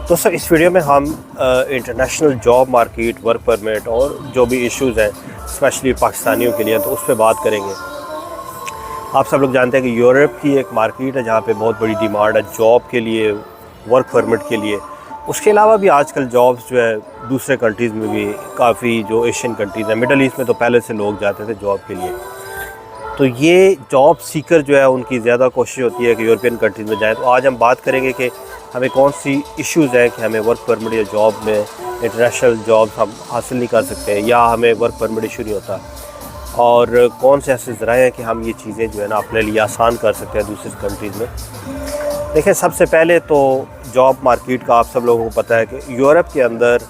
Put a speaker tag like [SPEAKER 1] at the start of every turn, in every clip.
[SPEAKER 1] दोस्तों इस वीडियो में हम international job market, work permit और जो भी इश्यूज़ हैं स्पेशली पाकिस्तानियों के लिए, तो उस पर बात करेंगे। आप सब लोग जानते हैं कि यूरोप की एक मार्केट है जहाँ पे बहुत बड़ी डिमांड है जॉब के लिए, वर्क परमिट के लिए। उसके अलावा भी आजकल जॉब्स जो है दूसरे कंट्रीज़ में भी काफ़ी, जो एशियन कंट्रीज़ हैं, मिडल ईस्ट में तो पहले से लोग जाते थे जॉब के लिए। तो ये जॉब सीकर जो है उनकी ज़्यादा कोशिश होती है कि यूरोपियन कंट्रीज़ में जाएँ। तो आज हम बात करेंगे कि हमें कौन सी इश्यूज़ हैं कि हमें वर्क परमिट या जॉब में इंटरनेशनल जॉब हम हासिल नहीं कर सकते या हमें वर्क परमिट इशू नहीं होता, और कौन से ऐसे ज़राए हैं कि हम ये चीज़ें जो है ना अपने लिए आसान कर सकते हैं दूसरी कंट्रीज़ में। देखिए, सबसे पहले तो जॉब मार्केट का आप सब लोगों को पता है कि यूरोप के अंदर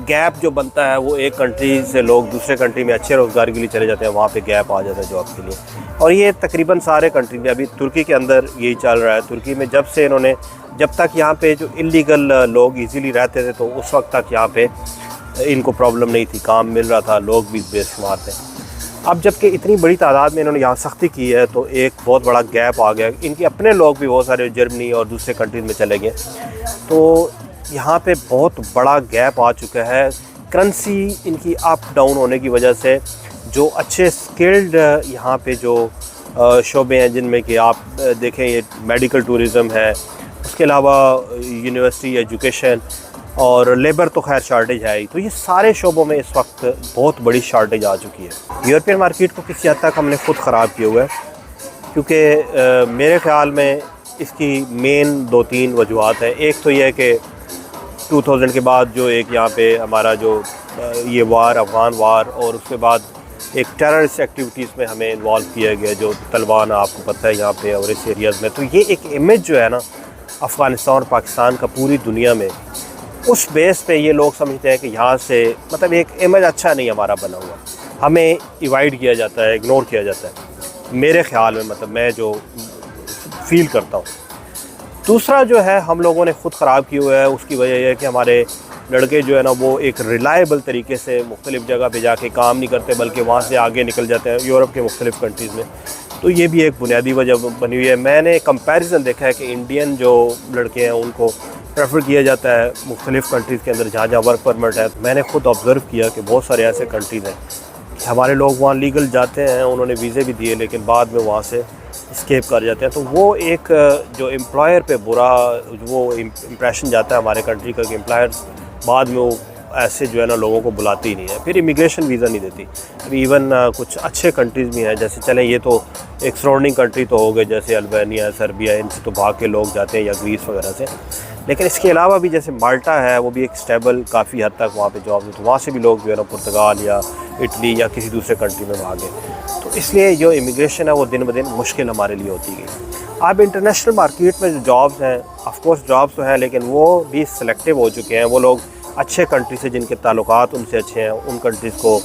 [SPEAKER 1] गैप जो बनता है वो एक कंट्री से लोग दूसरे कंट्री में अच्छे रोज़गार के लिए चले जाते हैं, वहाँ पे गैप आ जाता है जॉब के लिए। और ये तकरीबन सारे कंट्री में, अभी तुर्की के अंदर यही चल रहा है। तुर्की में जब तक यहाँ पे जो इलीगल लोग इजीली रहते थे तो उस वक्त तक यहाँ पे इनको प्रॉब्लम नहीं थी, काम मिल रहा था, लोग भी बेशुमार थे। अब जबकि इतनी बड़ी तादाद में इन्होंने यहाँ सख्ती की है तो एक बहुत बड़ा गैप आ गया। इनके अपने लोग भी बहुत सारे जर्मनी और दूसरे कंट्रीज़ में चले गए, तो यहाँ पे बहुत बड़ा गैप आ चुका है। करेंसी इनकी अप डाउन होने की वजह से जो अच्छे स्किल्ड यहाँ पे जो शोबे हैं, जिनमें कि आप देखें ये मेडिकल टूरिज़म है, उसके अलावा यूनिवर्सिटी एजुकेशन और लेबर तो खैर शॉर्टेज है ही, तो ये सारे शोबों में इस वक्त बहुत बड़ी शॉर्टेज आ चुकी है। यूरोपियन मार्केट को किसी हद तक हमने ख़ुद ख़राब किया हुआ है, क्योंकि मेरे ख़्याल में इसकी मेन 2-3 वजूहत हैं। एक तो यह है कि 2000 के बाद जो एक यहाँ पे हमारा जो ये वार, अफ़गान वार, और उसके बाद एक टेररिस्ट एक्टिविटीज़ में हमें इन्वॉल्व किया गया, जो तालिबान आपको पता है यहाँ पे और इस एरियाज़ में। तो ये एक इमेज जो है ना अफ़गानिस्तान और पाकिस्तान का पूरी दुनिया में, उस बेस पे ये लोग समझते हैं कि यहाँ से मतलब एक इमेज अच्छा नहीं हमारा बना हुआ, हमें इवाइड किया जाता है, इग्नोर किया जाता है, मेरे ख़्याल में, मतलब मैं जो फील करता हूँ। दूसरा जो है हम लोगों ने ख़ुद ख़राब किया हुआ है, उसकी वजह यह है कि हमारे लड़के जो है ना वो एक रिलायबल तरीके से मुख्तलिफ़ जगह पे जाके काम नहीं करते, बल्कि वहाँ से आगे निकल जाते हैं यूरोप के मुख्तलिफ़ कंट्रीज़ में। तो ये भी एक बुनियादी वजह बनी हुई है। मैंने कंपैरिजन देखा है कि इंडियन जो लड़के हैं उनको प्रेफर किया जाता है मुख्तलिफ़ कंट्रीज़ के अंदर जहाँ जहाँ वर्क परमिट है। मैंने ख़ुद ऑब्ज़र्व किया कि बहुत सारे ऐसे कंट्रीज़ हैं कि हमारे लोग वहाँ लीगल जाते हैं, उन्होंने वीज़े भी दिए, लेकिन बाद में वहाँ से स्केप कर जाते हैं। तो वो एक जो एम्प्लॉयर पे बुरा वो इम्प्रेशन जाता है हमारे कंट्री का कि एम्प्लॉयर्स बाद में वो ऐसे जो है ना लोगों को बुलाती ही नहीं है, फिर इमिग्रेशन वीज़ा नहीं देती। अभी इवन कुछ अच्छे कंट्रीज़ भी हैं, जैसे चलें ये तो एक सराउंडिंग कंट्री तो हो गए, जैसे अल्बानिया, सर्बिया, इनसे तो भाग के लोग जाते हैं, या ग्रीस वगैरह से। लेकिन इसके अलावा भी जैसे माल्टा है, वो भी एक स्टेबल काफ़ी हद तक वहाँ पे जॉब है, तो वहाँ से भी लोग जो है ना पुर्तगाल या इटली या किसी दूसरे कंट्री में भागे। तो इसलिए जो इमिग्रेशन है वो दिन ब दिन मुश्किल हमारे लिए होती गई। अब इंटरनेशनल मार्केट में जो जॉब्स हैं, ऑफकोर्स जॉब्स तो हैं, लेकिन वो भी सिलेक्टिव हो चुके हैं। वो लोग अच्छे कंट्री से जिनके ताल्लुकात उनसे अच्छे हैं, उन कंट्रीज़ को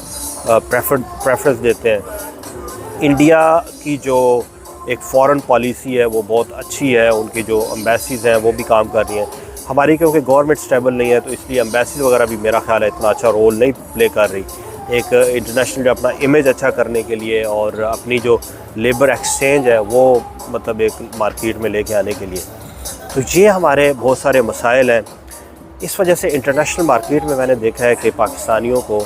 [SPEAKER 1] प्रेफरेंस देते हैं। इंडिया की जो एक फ़ॉरेन पॉलिसी है वो बहुत अच्छी है, उनकी जो एम्बेसीज़ हैं वो भी काम कर रही हैं। हमारी क्योंकि गवर्नमेंट स्टेबल नहीं है, तो इसलिए एम्बेसीज वगैरह भी मेरा ख्याल है इतना अच्छा रोल नहीं प्ले कर रही एक इंटरनेशनल अपना इमेज अच्छा करने के लिए, और अपनी जो लेबर एक्सचेंज है वो मतलब एक मार्केट में लेके आने के लिए। तो ये हमारे बहुत सारे मसाइल हैं। इस वजह से इंटरनेशनल मार्केट में मैंने देखा है कि पाकिस्तानियों को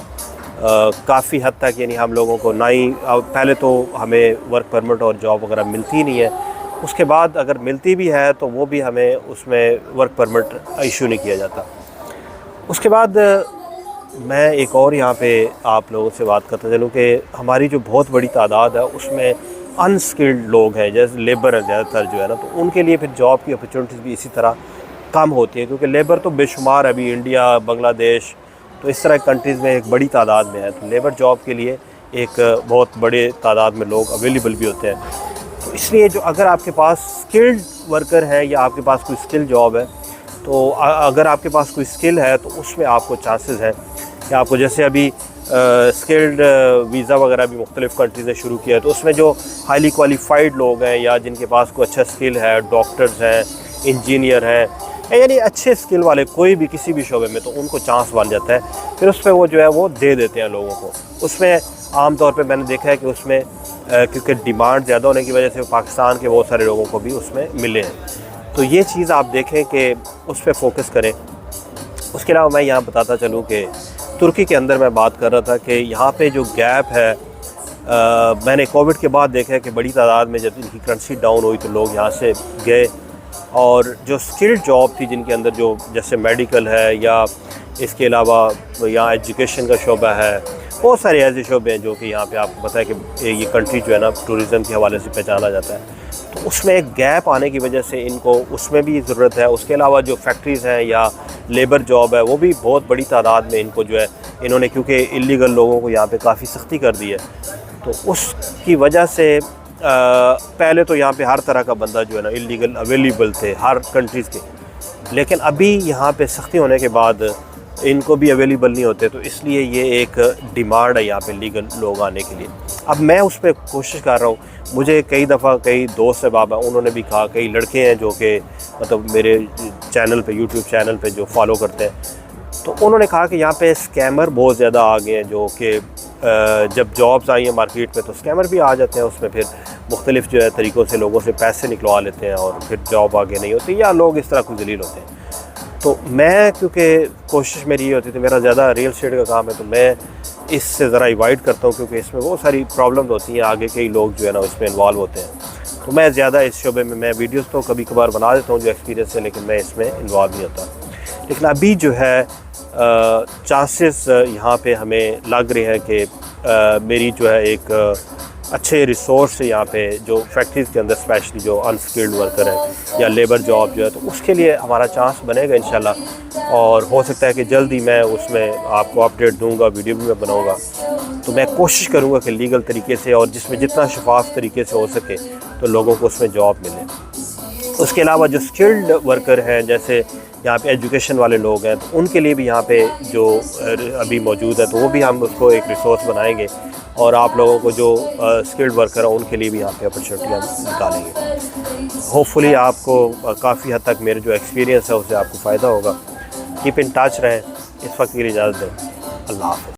[SPEAKER 1] काफ़ी हद तक, यानी हम लोगों को ना ही, पहले तो हमें वर्क परमिट और जॉब वगैरह मिलती नहीं है, उसके बाद अगर मिलती भी है तो वो भी हमें उसमें वर्क परमिट इशू नहीं किया जाता। उसके बाद मैं एक और यहाँ पे आप लोगों से बात करता चलूँ कि हमारी जो बहुत बड़ी तादाद है उसमें अनस्किल्ड लोग हैं, जैसे लेबर है ज़्यादातर जो है ना, तो उनके लिए फिर जॉब की अपॉर्चुनिटीज़ भी इसी तरह कम होती है, क्योंकि लेबर तो बेशुमार अभी इंडिया, बांग्लादेश, तो इस तरह कंट्रीज़ में एक बड़ी तादाद में है। तो लेबर जॉब के लिए एक बहुत बड़े तादाद में लोग अवेलेबल भी होते हैं। तो इसलिए जो अगर आपके पास स्किल्ड वर्कर है या आपके पास कोई स्किल जॉब है, तो अगर आपके पास कोई स्किल है तो उसमें आपको चांसेस हैं कि आपको, जैसे अभी स्किल्ड वीज़ा वगैरह भी मुख्तलिफ़ कंट्रीज़ ने शुरू किया है, तो उसमें जो हाईली क्वालिफाइड लोग हैं या जिनके पास कोई अच्छा स्किल है, डॉक्टर्स हैं, इंजीनियर हैं, यानी अच्छे स्किल वाले कोई भी किसी भी शोबे में, तो उनको चांस बन जाता है। फिर उस पर वो जो है वो दे देते हैं लोगों को। उसमें आम तौर पे मैंने देखा है कि उसमें क्योंकि डिमांड ज़्यादा होने की वजह से पाकिस्तान के बहुत सारे लोगों को भी उसमें मिले हैं। तो ये चीज़ आप देखें कि उस पर फोकस करें। उसके अलावा मैं यहाँ बताता चलूँ कि तुर्की के अंदर मैं बात कर रहा था कि यहाँ पे जो गैप है, मैंने कोविड के बाद देखा है कि बड़ी तादाद में जब इनकी करेंसी डाउन हुई तो लोग यहाँ से गए, और जो स्किल्ड जॉब थी जिनके अंदर जो जैसे मेडिकल है या इसके अलावा यहाँ एजुकेशन का शोबा है, बहुत सारे ऐसे शोबे हैं जो कि यहाँ पे आपको पता है कि ये कंट्री जो है ना टूरिज़म के हवाले से पहचाना जाता है। तो उसमें एक गैप आने की वजह से इनको उसमें भी ज़रूरत है। उसके अलावा जो फैक्ट्रीज़ हैं या लेबर जॉब है वो भी बहुत बड़ी तादाद में इनको जो है इन्होंने, क्योंकि इलीगल लोगों को यहाँ पे काफ़ी सख्ती कर दी है, तो उसकी वजह से पहले तो यहाँ पे हर तरह का बंदा जो है ना इलीगल अवेलेबल थे हर कंट्रीज़ के, लेकिन अभी यहाँ पे सख्ती होने के बाद इनको भी अवेलेबल नहीं होते, तो इसलिए ये एक डिमांड है यहाँ पे लीगल लोग आने के लिए। अब मैं उस पर कोशिश कर रहा हूँ। मुझे कई दफ़ा कई दोस्त अहबाब हैं उन्होंने भी कहा, कई लड़के हैं जो कि मतलब मेरे चैनल पे यूट्यूब चैनल पे जो फॉलो करते हैं, तो उन्होंने कहा कि यहाँ पे स्कैमर बहुत ज़्यादा आ गए हैं, जो कि जब जॉब्स आई हैं मार्केट में तो स्कैमर भी आ जाते हैं, उसमें फिर मुख्तलिफ जो है तरीक़ों से लोगों से पैसे निकलवा लेते हैं और फिर जॉब आगे नहीं होती या लोग इस तरह कुछ जलील होते हैं। तो मैं, क्योंकि कोशिश मेरी ये होती थी, मेरा ज़्यादा रियल एस्टेट का काम है, तो मैं इससे ज़रा अवॉइड करता हूँ क्योंकि इसमें बहुत सारी प्रॉब्लम्स होती हैं, आगे कई लोग जो है ना इसमें इन्वॉल्व होते हैं। तो मैं ज़्यादा इस शोबे में, मैं वीडियोस तो कभी कभार बना देता हूँ जो एक्सपीरियंस है, लेकिन मैं इसमें इन्वॉल्व नहीं होता। लेकिन अभी जो है चांसेस यहाँ पे हमें लग रहे हैं कि मेरी जो है एक अच्छे रिसोर्स यहाँ पे जो फैक्ट्रीज़ के अंदर स्पेशली जो अनस्किल्ड वर्कर है या लेबर जॉब जो है, तो उसके लिए हमारा चांस बनेगा इंशाल्लाह, और हो सकता है कि जल्द ही मैं उसमें आपको अपडेट दूंगा, वीडियो भी मैं बनाऊंगा। तो मैं कोशिश करूंगा कि लीगल तरीके से और जिसमें जितना शफाफ तरीके से हो सके तो लोगों को उसमें जॉब मिले। उसके अलावा जो स्किल्ड वर्कर हैं, जैसे यहाँ पे एजुकेशन वाले लोग हैं, तो उनके लिए भी यहाँ पे जो अभी मौजूद है, तो वो भी हम उसको एक रिसोर्स बनाएंगे, और आप लोगों को जो स्किल्ड वर्कर हैं उनके लिए भी यहाँ पे अपॉर्चुनिटी हम निकालेंगे। होपफुली आपको काफ़ी हद तक मेरे जो एक्सपीरियंस है उससे आपको फ़ायदा होगा। कीप इन टच रहें। इस वक्त के लिए इजाज़त दें। अल्लाह हाफ़िज़।